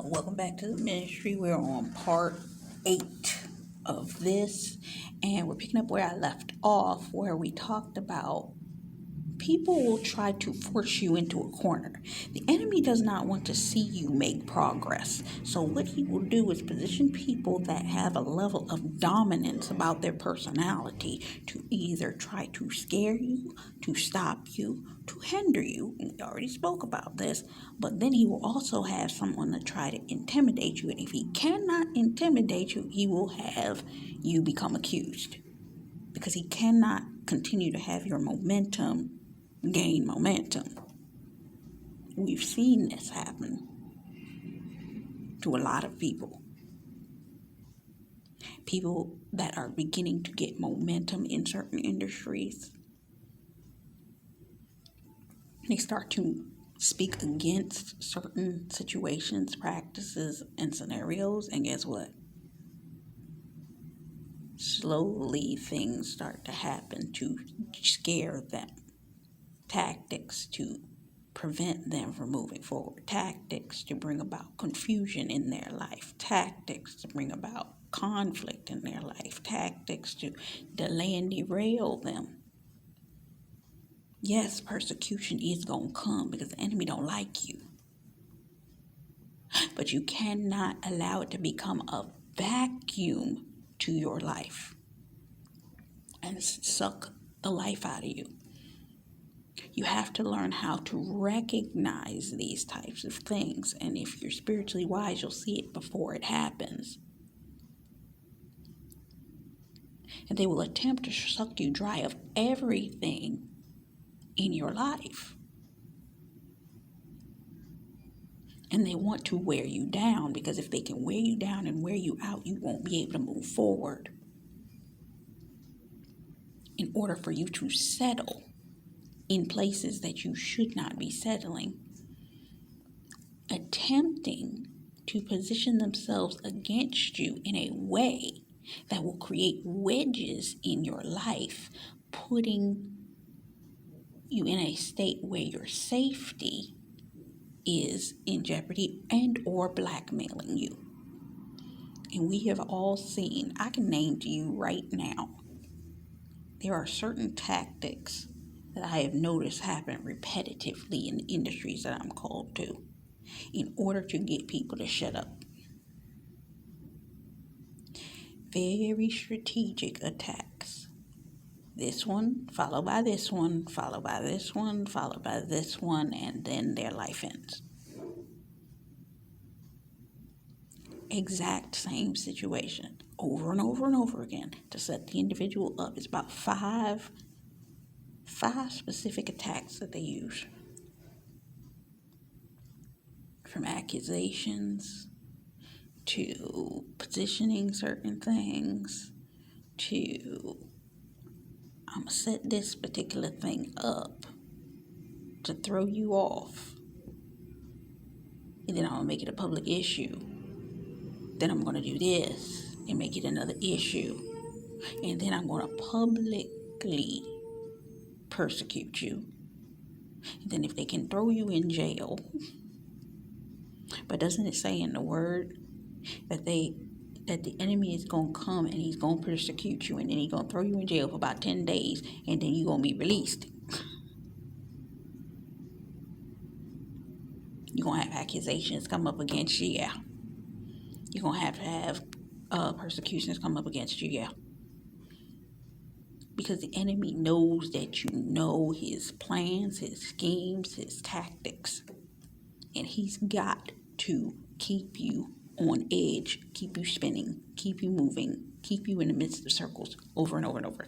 Welcome back to the ministry. We're on part 8 of this, and we're picking up where I left off, where we talked about people will try to force you into a corner. The enemy does not want to see you make progress. So what he will do is position people that have a level of dominance about their personality to either try to scare you, to stop you, to hinder you. And we already spoke about this. But then he will also have someone to try to intimidate you. And if he cannot intimidate you, he will have you become accused. Because he cannot continue to have your momentum gain momentum. We've seen this happen to a lot of people. People that are beginning to get momentum in certain industries. They start to speak against certain situations, practices, and scenarios. And guess what? Slowly things start to happen to scare them. Tactics to prevent them from moving forward, tactics to bring about confusion in their life, tactics to bring about conflict in their life, tactics to delay and derail them. Yes, persecution is going to come because the enemy don't like you. But you cannot allow it to become a vacuum to your life and suck the life out of you. You have to learn how to recognize these types of things. And if you're spiritually wise, you'll see it before it happens. And they will attempt to suck you dry of everything in your life. And they want to wear you down, because if they can wear you down and wear you out, you won't be able to move forward. In order for you to settle in places that you should not be settling, attempting to position themselves against you in a way that will create wedges in your life, putting you in a state where your safety is in jeopardy and or blackmailing you. And we have all seen, I can name to you right now, there are certain tactics that I have noticed happen repetitively in the industries that I'm called to in order to get people to shut up. Very strategic attacks. This one, followed by this one, followed by this one, followed by this one, and then their life ends. Exact same situation over and over and over again to set the individual up. It's about five specific attacks that they use. From accusations to positioning certain things to I'm going to set this particular thing up to throw you off. And then I'm going to make it a public issue. Then I'm going to do this and make it another issue. And then I'm going to publicly persecute you. And then if they can throw you in jail. But doesn't it say in the word that the enemy is going to come and he's going to persecute you, and then he's going to throw you in jail for about 10 days, and then you're going to be released. You're going to have accusations come up against you, yeah. You're going to have persecutions come up against you, yeah. Because the enemy knows that you know his plans, his schemes, his tactics. And he's got to keep you on edge, keep you spinning, keep you moving, keep you in the midst of circles over and over and over.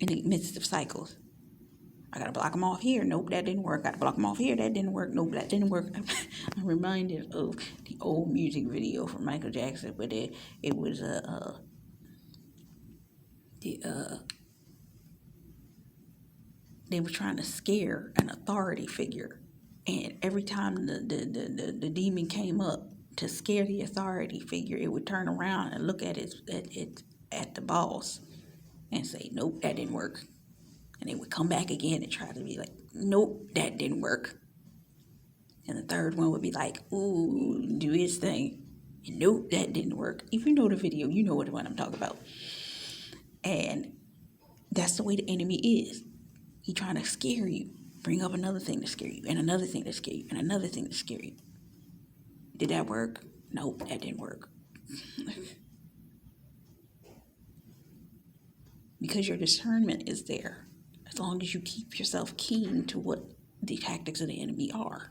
In the midst of cycles. I got to block them off here. Nope, that didn't work. Got to block them off here. That didn't work. Nope, that didn't work. I'm reminded of the old music video from Michael Jackson, where it was they were trying to scare an authority figure. And every time the demon came up to scare the authority figure, it would turn around and look at the boss and say, nope, that didn't work. And they would come back again and try to be like, nope, that didn't work. And the third one would be like, ooh, do his thing. And nope, that didn't work. If you know the video, you know what I'm talking about. And that's the way the enemy is. He trying to scare you. Bring up another thing to scare you, and another thing to scare you, and another thing to scare you. Did that work? Nope, that didn't work. Because your discernment is there. As long as you keep yourself keen to what the tactics of the enemy are.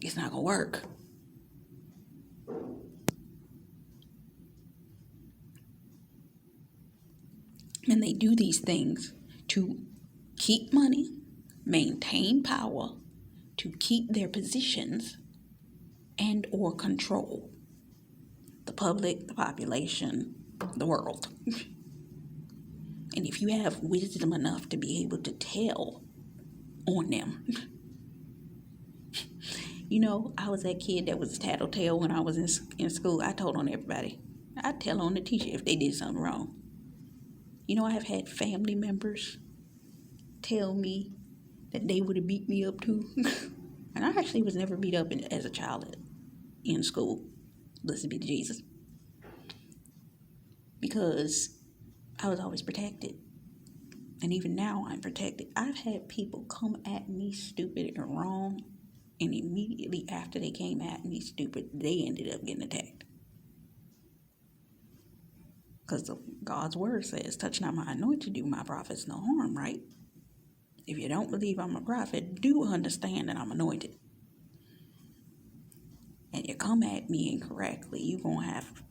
It's not going to work. And they do these things to keep money, maintain power, to keep their positions, and or control the public, the population, the world. And if you have wisdom enough to be able to tell on them. You know, I was that kid that was a tattletale when I was in school. I told on everybody. I'd tell on the teacher if they did something wrong. You know, I have had family members tell me that they would have beat me up too. And I actually was never beat up as a child in school. Blessed be Jesus. Because I was always protected. And even now I'm protected. I've had people come at me stupid and wrong. And immediately after they came at me stupid, they ended up getting attacked. Because God's word says, touch not my anointed, do my prophets no harm, right? If you don't believe I'm a prophet, do understand that I'm anointed. And you come at me incorrectly, you're going to have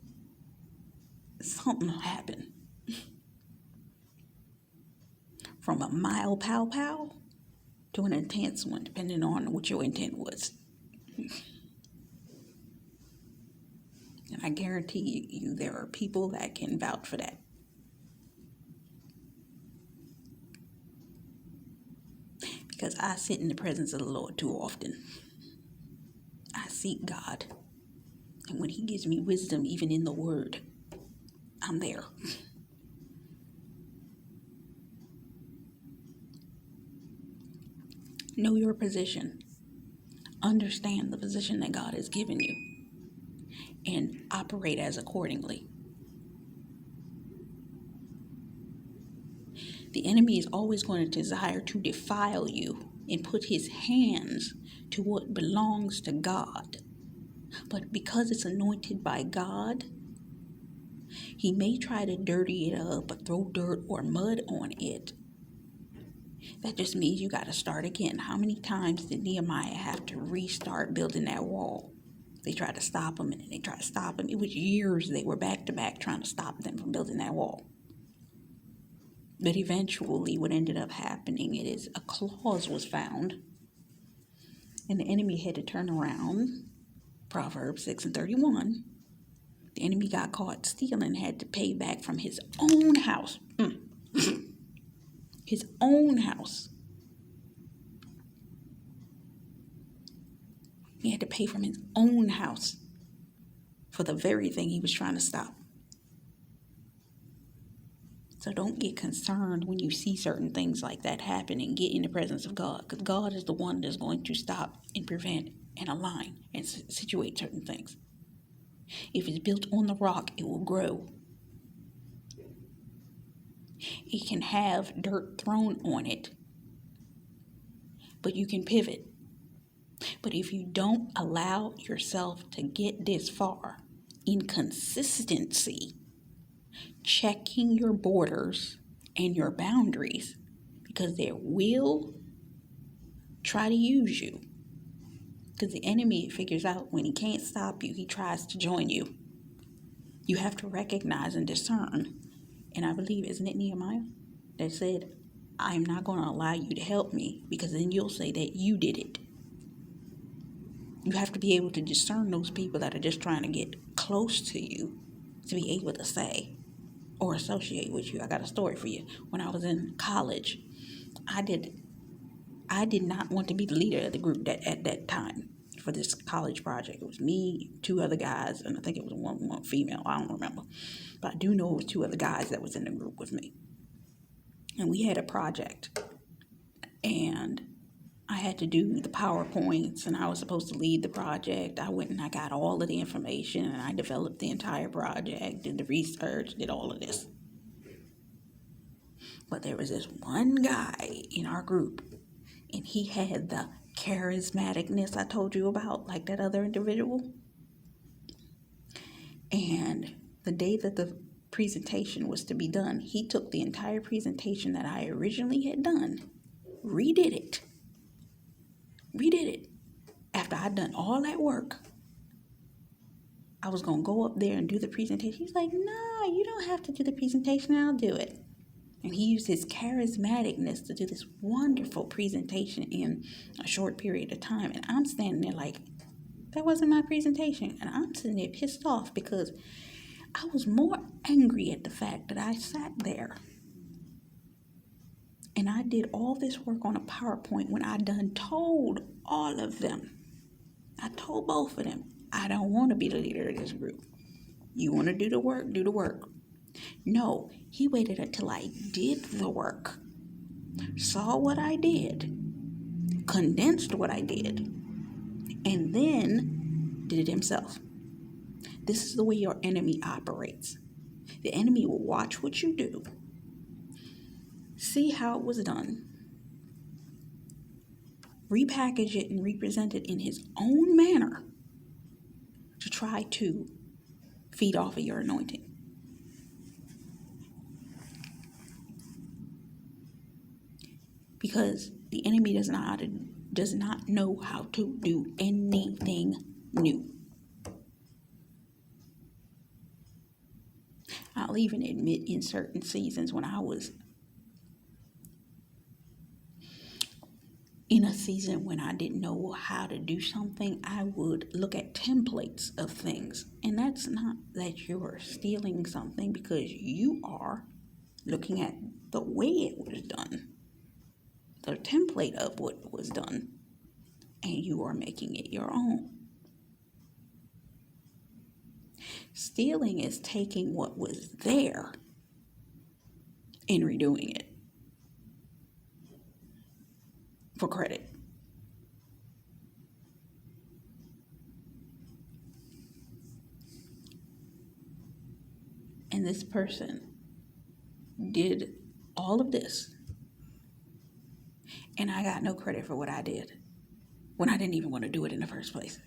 something happen. From a mild pow-pow to an intense one, depending on what your intent was. And I guarantee you there are people that can vouch for that. Because I sit in the presence of the Lord too often. I seek God. And when he gives me wisdom, even in the word, I'm there. Know your position. Understand the position that God has given you. And operate as accordingly. The enemy is always going to desire to defile you and put his hands to what belongs to God. But because it's anointed by God, he may try to dirty it up or throw dirt or mud on it. That just means you got to start again. How many times did Nehemiah have to restart building that wall? They tried to stop him, and they tried to stop him. It was years they were back to back trying to stop them from building that wall. But eventually what ended up happening is a clause was found, and the enemy had to turn around. Proverbs 6:31. The enemy got caught stealing, had to pay back from his own house. His own house. He had to pay from his own house for the very thing he was trying to stop. So don't get concerned when you see certain things like that happen, and get in the presence of God. Because God is the one that's going to stop and prevent and align and situate certain things. If it's built on the rock, it will grow. It can have dirt thrown on it, but you can pivot. But if you don't allow yourself to get this far in consistency, checking your borders and your boundaries, because they will try to use you. Because the enemy figures out when he can't stop you, he tries to join you. You have to recognize and discern. And I believe, isn't it Nehemiah that said, I'm not going to allow you to help me, because then you'll say that you did it. You have to be able to discern those people that are just trying to get close to you to be able to say or associate with you. I got a story for you. When I was in college, I did not want to be the leader of the group at that time for this college project. It was me, two other guys, and I think it was one female. I don't remember. But I do know it was two other guys that was in the group with me. And we had a project. And I had to do the PowerPoints and I was supposed to lead the project. I went and I got all of the information and I developed the entire project, did the research, did all of this. But there was this one guy in our group and he had the charismaticness I told you about, like that other individual. And the day that the presentation was to be done, he took the entire presentation that I originally had done, redid it. After I'd done all that work, I was going to go up there and do the presentation. He's like, no, you don't have to do the presentation. I'll do it. And he used his charismaticness to do this wonderful presentation in a short period of time. And I'm standing there like, that wasn't my presentation. And I'm sitting there pissed off because I was more angry at the fact that I sat there and I did all this work on a PowerPoint when I done told all of them. I told both of them, I don't want to be the leader of this group. You want to do the work, do the work. No, he waited until I did the work, saw what I did, condensed what I did, and then did it himself. This is the way your enemy operates. The enemy will watch what you do, see how it was done, repackage it and represent it in his own manner to try to feed off of your anointing. Because the enemy does not know how to do anything new. I'll even admit in certain seasons when I was in a season when I didn't know how to do something, I would look at templates of things. And that's not that you're stealing something, because you are looking at the way it was done, the template of what was done, and you are making it your own. Stealing is taking what was there and redoing it for credit. And this person did all of this, and I got no credit for what I did when I didn't even want to do it in the first place.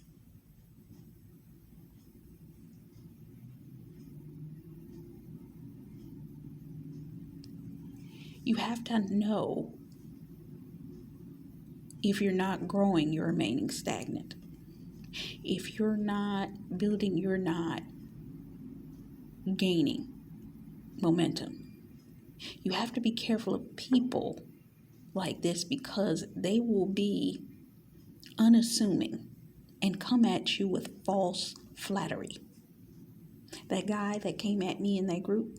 You have to know if you're not growing, you're remaining stagnant. If you're not building, you're not gaining momentum. You have to be careful of people like this, because they will be unassuming and come at you with false flattery. That guy that came at me in that group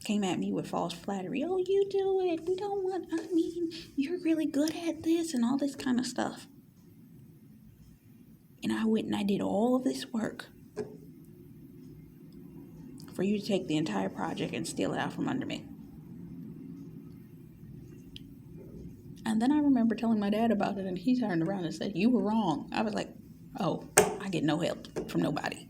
came at me with false flattery. Oh, you do it. You're really good at this and all this kind of stuff. And I went and I did all of this work for you to take the entire project and steal it out from under me. And then I remember telling my dad about it, and he turned around and said, you were wrong. I was like, oh, I get no help from nobody.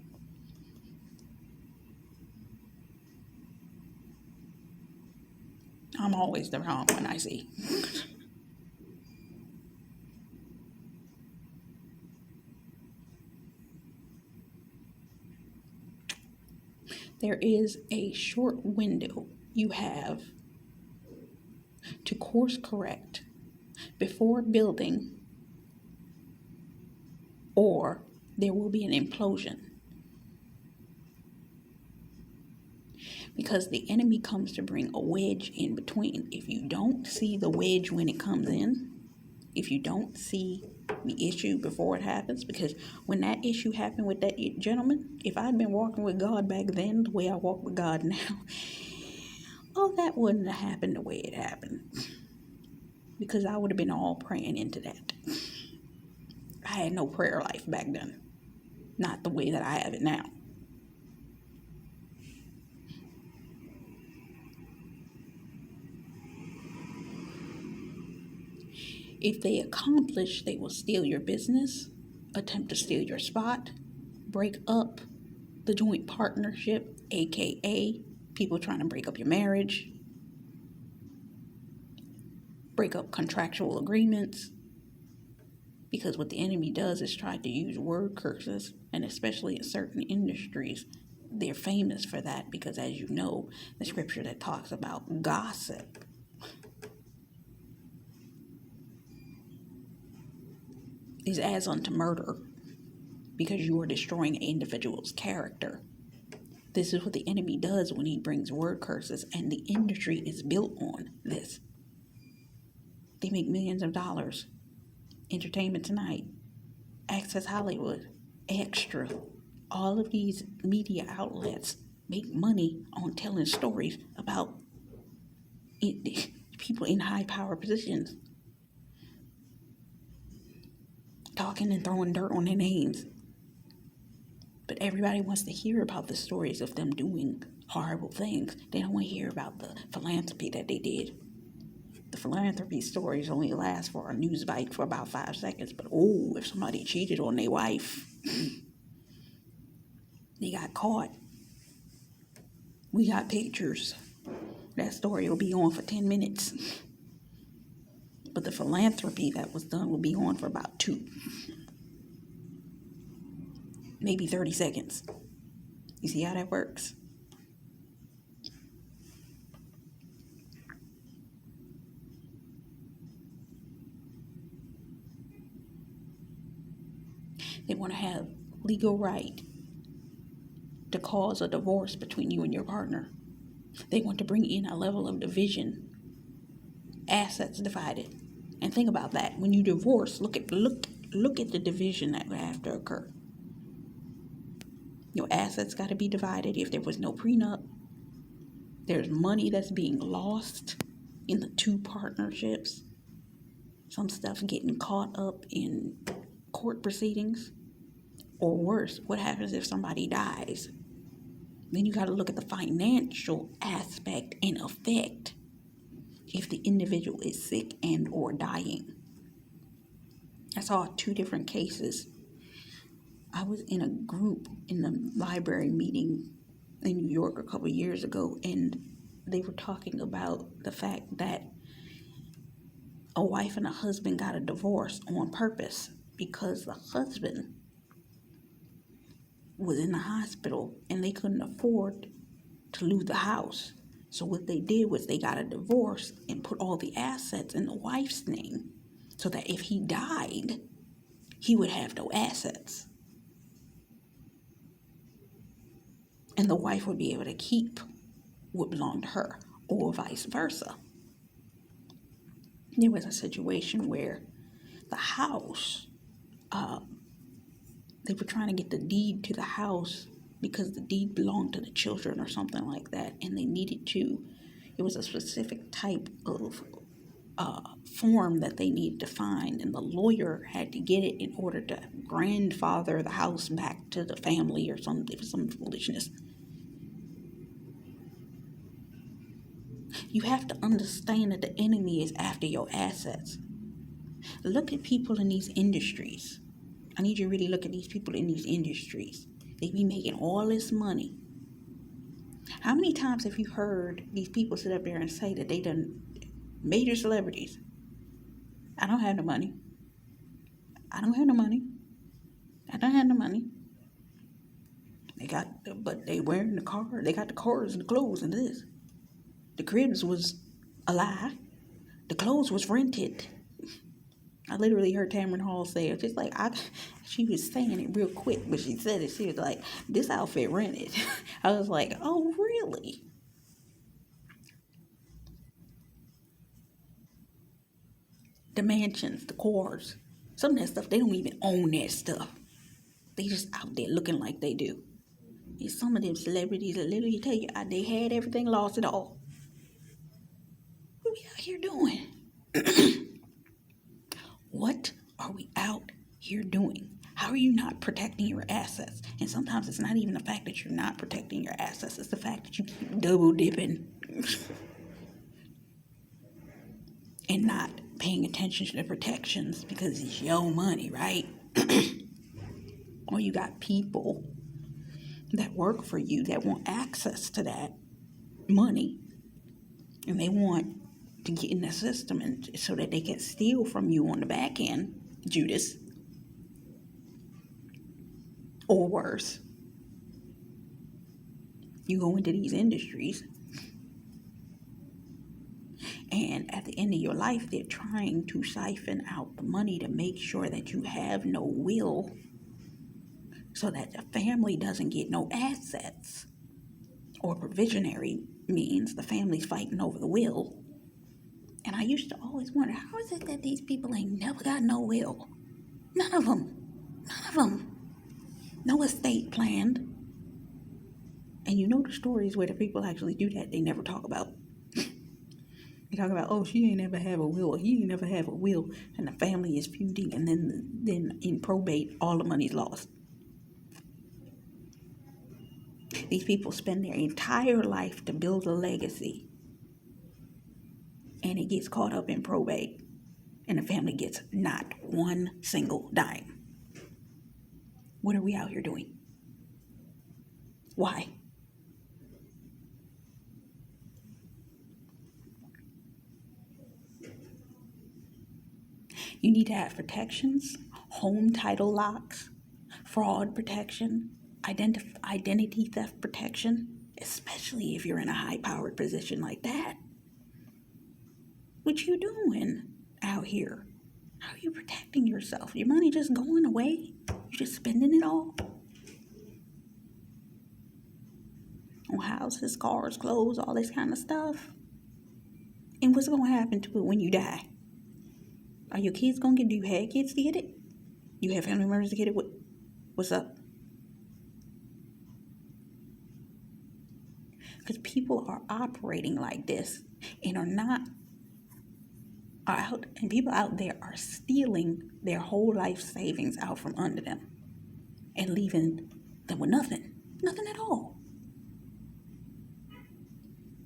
I'm always the wrong one, I see. There is a short window you have to course correct before building, or there will be an implosion. Because the enemy comes to bring a wedge in between. If you don't see the wedge when it comes in, if you don't see the issue before it happens, because when that issue happened with that gentleman, if I'd been walking with God back then the way I walk with God now, oh, that wouldn't have happened the way it happened. Because I would have been all praying into that. I had no prayer life back then. Not the way that I have it now. If they accomplish, they will steal your business, attempt to steal your spot, break up the joint partnership, aka people trying to break up your marriage, break up contractual agreements. Because what the enemy does is try to use word curses, and especially in certain industries, they're famous for that because, as you know, the scripture that talks about gossip is as unto murder because you are destroying an individual's character. This is what the enemy does when he brings word curses, and the industry is built on this. They make millions of dollars. Entertainment Tonight, Access Hollywood, Extra. All of these media outlets make money on telling stories about people in high power positions, talking and throwing dirt on their names. But everybody wants to hear about the stories of them doing horrible things. They don't want to hear about the philanthropy that they did. The philanthropy stories only last for a news bite for about 5 seconds. But if somebody cheated on their wife, they got caught. We got pictures. That story will be on for 10 minutes. But the philanthropy that was done will be on for about 2, maybe 30 seconds. You see how that works? They want to have legal right to cause a divorce between you and your partner. They want to bring in a level of division, assets divided. And think about that. When you divorce, look at the division that would have to occur. Your assets got to be divided. If there was no prenup, there's money that's being lost in the 2 partnerships. Some stuff getting caught up in court proceedings. Or worse, what happens if somebody dies? Then you got to look at the financial aspect and effect if the individual is sick and or dying. I saw 2 different cases. I was in a group in the library meeting in New York a couple of years ago, and they were talking about the fact that a wife and a husband got a divorce on purpose because the husband was in the hospital and they couldn't afford to lose the house. So what they did was they got a divorce and put all the assets in the wife's name so that if he died, he would have no assets. And the wife would be able to keep what belonged to her, or vice versa. There was a situation where the house, they were trying to get the deed to the house because the deed belonged to the children or something like that, and they needed to, it was a specific type of form that they needed to find, and the lawyer had to get it in order to grandfather the house back to the family or something, some foolishness. You have to understand that the enemy is after your assets. Look at people in these industries. I need you to really look at these people in these industries. They be making all this money. How many times have you heard these people sit up there and say that they done major celebrities? I don't have no money. I don't have no money. I don't have no money. But they wearing the car. They got the cars and the clothes and this. The cribs was a lie. The clothes was rented. I literally heard Tamron Hall say it. Just like she was saying it real quick, but she said it. She was like, "This outfit rented." I was like, "Oh, really?" The mansions, the cars, some of that stuff, they don't even own that stuff. They just out there looking like they do. And some of them celebrities that literally tell you they had everything, lost it all. What are we out here doing? What are we out here doing? How are you not protecting your assets? And sometimes it's not even the fact that you're not protecting your assets. It's the fact that you keep double dipping and not paying attention to the protections because it's your money, right? Or you got people that work for you that want access to that money, and they want to get in the system and so that they can steal from you on the back end, Judas, or worse. You go into these industries, and at the end of your life, they're trying to siphon out the money to make sure that you have no will, so that the family doesn't get no assets. Or provisionary means the family's fighting over the will. And I used to always wonder, how is it that these people ain't never got no will? None of them. None of them. No estate planned. And you know the stories where the people actually do that, they never talk about. They talk about, oh, she ain't never have a will, or he ain't never have a will, and the family is feuding, and then in probate, all the money's lost. These people spend their entire life to build a legacy, and it gets caught up in probate, and the family gets not one single dime. What are we out here doing? Why? You need to have protections, home title locks, fraud protection, identity theft protection, especially if you're in a high-powered position like that. What you doing out here? How are you protecting yourself? Your money just going away? You just spending it all on houses, cars, clothes, all this kind of stuff? And what's going to happen to it when you die? Are your kids going to get it? Do you have kids to get it? You have family members to get it? What's up? Because people are operating like this and people out there are stealing their whole life savings out from under them and leaving them with nothing at all.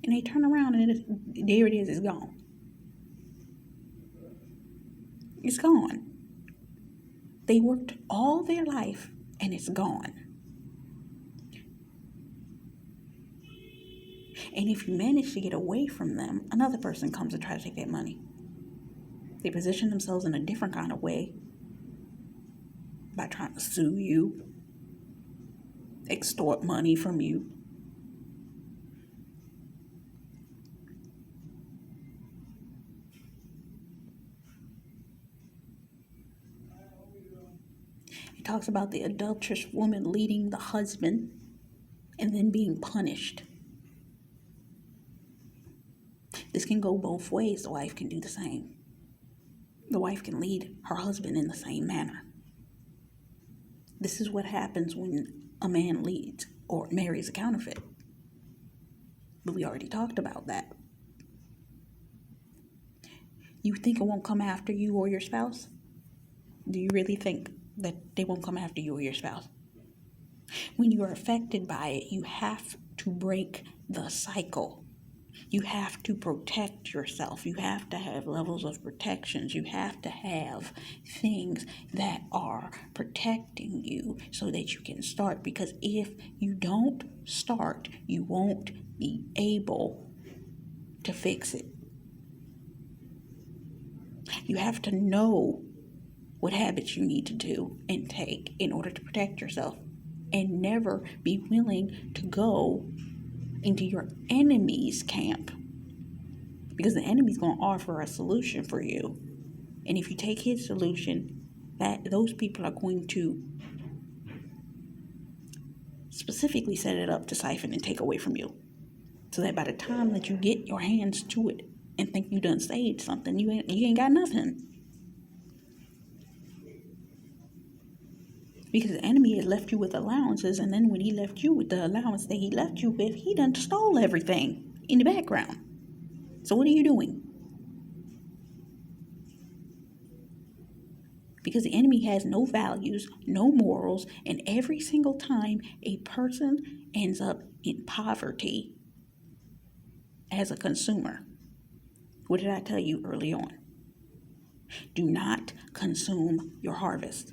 And they turn around and there it is, it's gone. It's gone. They worked all their life and it's gone. And if you manage to get away from them, another person comes and tries to take that money. They position themselves in a different kind of way by trying to sue you, extort money from you. It talks about the adulterous woman leading the husband and then being punished. This can go both ways. The wife can do the same. The wife can lead her husband in the same manner. This is what happens when a man leads or marries a counterfeit. But we already talked about that. You think it won't come after you or your spouse? Do you really think that they won't come after you or your spouse? When you are affected by it, you have to break the cycle. You have to protect yourself. You have to have levels of protections. You have to have things that are protecting you so that you can start. Because if you don't start, you won't be able to fix it. You have to know what habits you need to do and take in order to protect yourself, and never be willing to go into your enemy's camp, because the enemy's going to offer a solution for you. And if you take his solution, those people are going to specifically set it up to siphon and take away from you, so that by the time that you get your hands to it and think you done saved something, you ain't got nothing. Because the enemy has left you with allowances, and then when he left you with the allowance that he left you with, he done stole everything in the background. So what are you doing? Because the enemy has no values, no morals, and every single time a person ends up in poverty as a consumer, what did I tell you early on? Do not consume your harvest.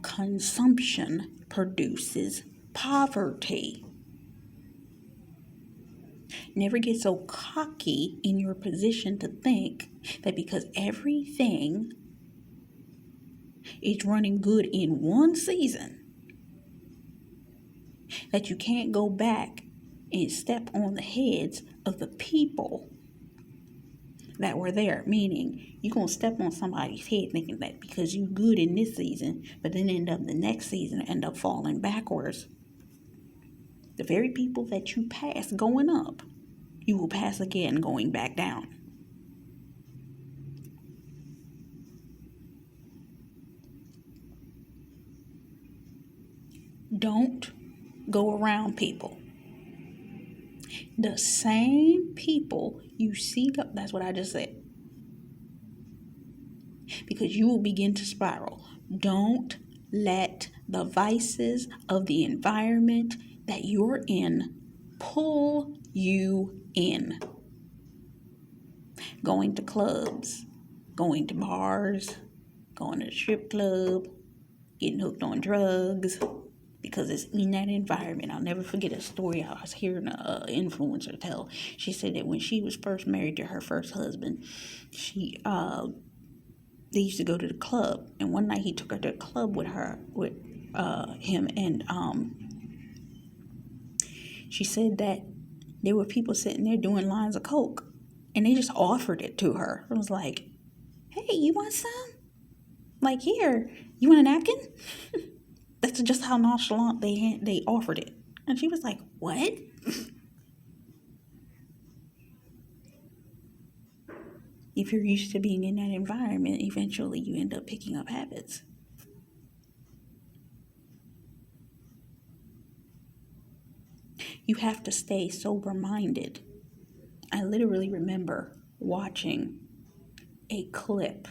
Consumption produces poverty. Never get so cocky in your position to think that because everything is running good in one season, that you can't go back and step on the heads of the people that were there. Meaning, you're going to step on somebody's head thinking that because you're good in this season, but then end up the next season end up falling backwards. The very people that you pass going up, you will pass again going back down. Don't go around people. The same people you see, that's what I just said. Because you will begin to spiral. Don't let the vices of the environment that you're in pull you in. Going to clubs, going to bars, going to the strip club, getting hooked on drugs, because it's in that environment. I'll never forget a story I was hearing an influencer tell. She said that when she was first married to her first husband, they used to go to the club, and one night he took her to the club with him, and she said that there were people sitting there doing lines of coke, and they just offered it to her. It was like, hey, you want some? Like, here, you want a napkin? That's just how nonchalant they offered it. And she was like, what? If you're used to being in that environment, eventually you end up picking up habits. You have to stay sober-minded. I literally remember watching a clip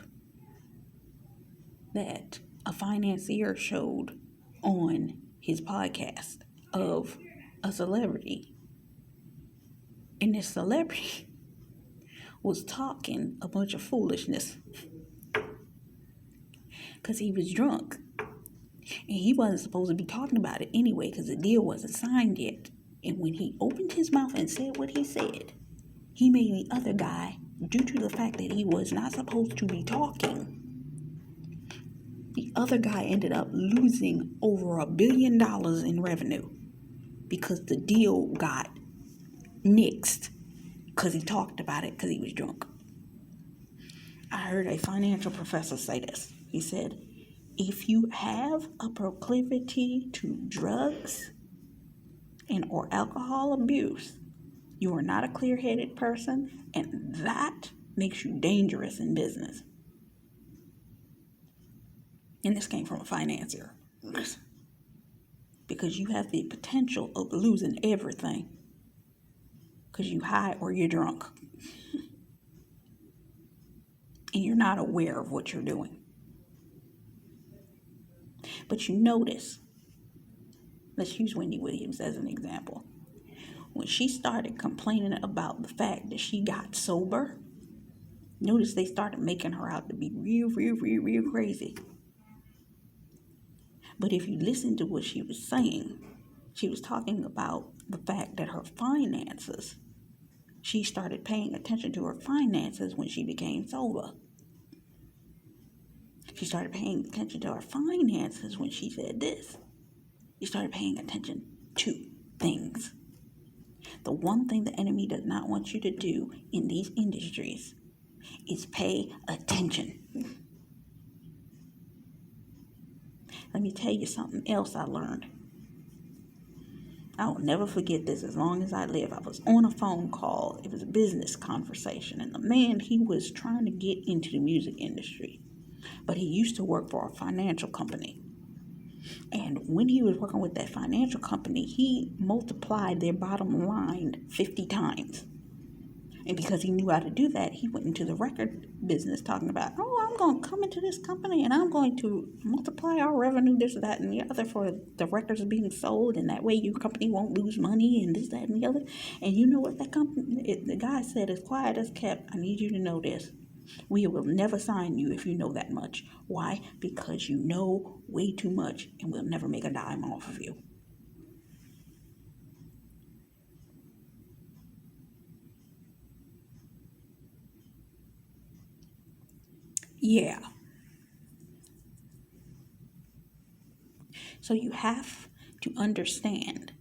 that a financier showed on his podcast of a celebrity. And this celebrity was talking a bunch of foolishness because he was drunk. And he wasn't supposed to be talking about it anyway because the deal wasn't signed yet. And when he opened his mouth and said what he said, he made the other guy, due to the fact that he was not supposed to be talking, the other guy ended up losing over $1 billion in revenue because the deal got nixed because he talked about it because he was drunk. I heard a financial professor say this. He said, if you have a proclivity to drugs and or alcohol abuse, you are not a clear-headed person, and that makes you dangerous in business. And this came from a financier. Because you have the potential of losing everything because you high or you're drunk. And you're not aware of what you're doing. But you notice, let's use Wendy Williams as an example. When she started complaining about the fact that she got sober, notice they started making her out to be real crazy. But if you listen to what she was saying, she was talking about the fact that her finances, she started paying attention to her finances when she became sober. She started paying attention to her finances when she said this. She started paying attention to things. The one thing the enemy does not want you to do in these industries is pay attention. Let me tell you something else I learned. I will never forget this as long as I live. I was on a phone call. It was a business conversation. And the man, he was trying to get into the music industry. But he used to work for a financial company. And when he was working with that financial company, he multiplied their bottom line 50 times. And because he knew how to do that, he went into the record business talking about, I'm going to come into this company and I'm going to multiply our revenue, this, that, and the other for the records being sold. And that way your company won't lose money and this, that, and the other. And you know what that company, the guy said, as quiet as kept, I need you to know this. We will never sign you if you know that much. Why? Because you know way too much and we'll never make a dime off of you. Yeah. So you have to understand.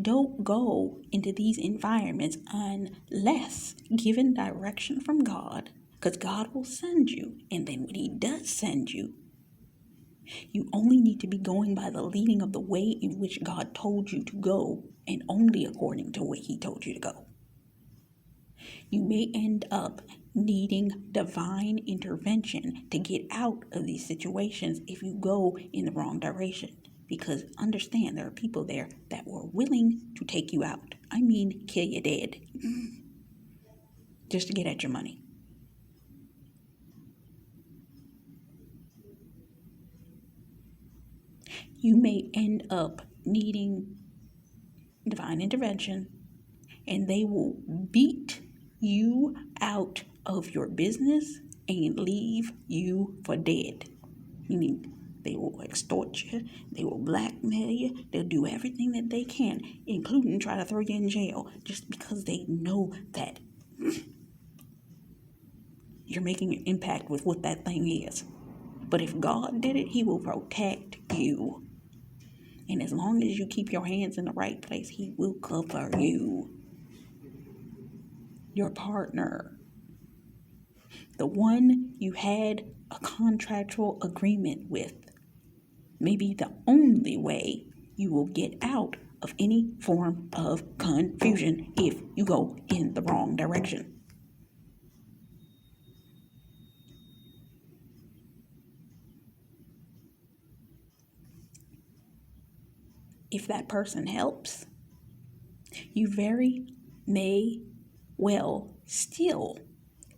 Don't go into these environments unless given direction from God, because God will send you. And then when He does send you, you only need to be going by the leading of the way in which God told you to go, and only according to the way He told you to go. You may end up needing divine intervention to get out of these situations if you go in the wrong direction. Because understand, there are people there that were willing to take you out. I mean, kill you dead. Just to get at your money. You may end up needing divine intervention, and they will beat you out of your business and leave you for dead. Meaning, they will extort you, they will blackmail you, they'll do everything that they can, including try to throw you in jail, just because they know that you're making an impact with what that thing is. But if God did it, He will protect you. And as long as you keep your hands in the right place, He will cover you. Your partner, the one you had a contractual agreement with, may be the only way you will get out of any form of confusion if you go in the wrong direction. If that person helps, you very may well still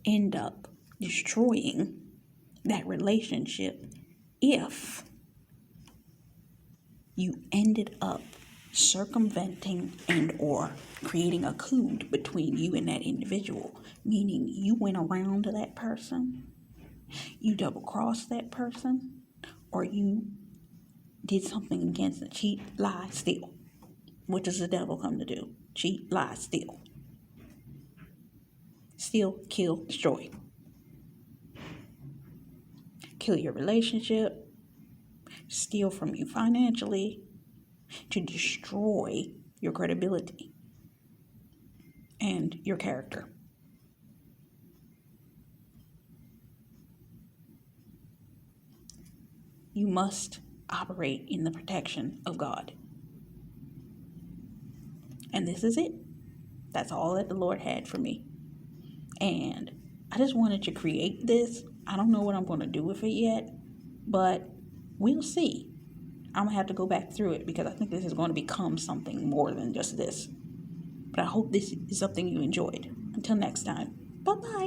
end up destroying that relationship if you ended up circumventing and or creating a coup between you and that individual, meaning you went around to that person, you double-crossed that person, or you did something against it. Cheat, lie, steal. What does the devil come to do? Cheat, lie, steal. Steal, kill, destroy. Kill your relationship, steal from you financially, to destroy your credibility and your character. You must operate in the protection of God. And this is it. That's all that the Lord had for me. And I just wanted to create this. I don't know what I'm going to do with it yet, but we'll see. I'm going to have to go back through it because I think this is going to become something more than just this. But I hope this is something you enjoyed. Until next time, bye-bye.